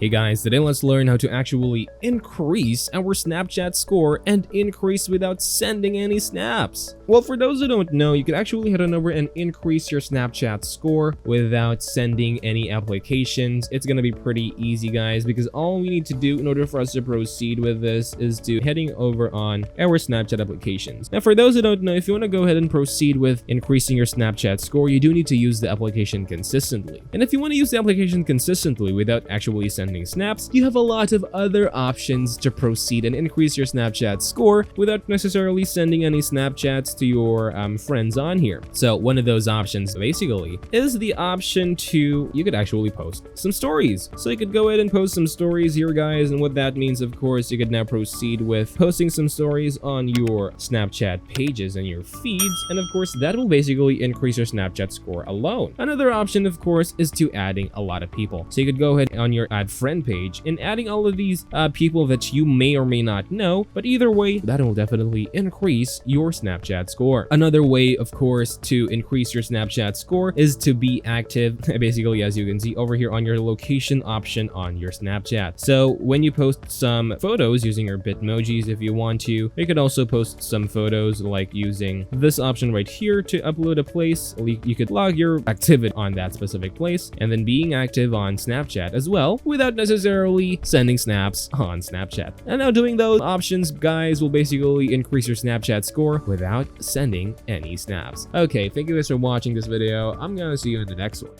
Hey guys, today let's learn how to actually increase our Snapchat score and increase without sending any snaps. Well, for those who don't know, you can actually head on over and increase your Snapchat score without sending any applications. It's gonna be pretty easy, guys, because all we need to do in order for us to proceed with this is to heading over on our Snapchat applications. Now, for those who don't know, if you want to go ahead and proceed with increasing your Snapchat score, you do need to use the application consistently. And if you want to use the application consistently without actually sending snaps, you have a lot of other options to proceed and increase your Snapchat score without necessarily sending any Snapchats to your friends on here. So one of those options basically is the option to, you could actually post some stories. So you could go ahead and post some stories here, guys, and what that means, of course, you could now proceed with posting some stories on your Snapchat pages and your feeds, and of course that will basically increase your Snapchat score alone. Another option, of course, is to adding a lot of people. So you could go ahead on your add friend page and adding all of these people that you may or may not know, but either way, that will definitely increase your Snapchat score. Another way, of course, to increase your Snapchat score is to be active, basically, as you can see over here on your location option on your Snapchat. So when you post some photos using your Bitmojis, if you want to, you could also post some photos like using this option right here to upload a place. You could log your activity on that specific place and then being active on Snapchat as well without necessarily sending snaps on Snapchat. And now doing those options, guys, will basically increase your Snapchat score without sending any snaps. Okay, thank you guys for watching this video. I'm gonna see you in the next one.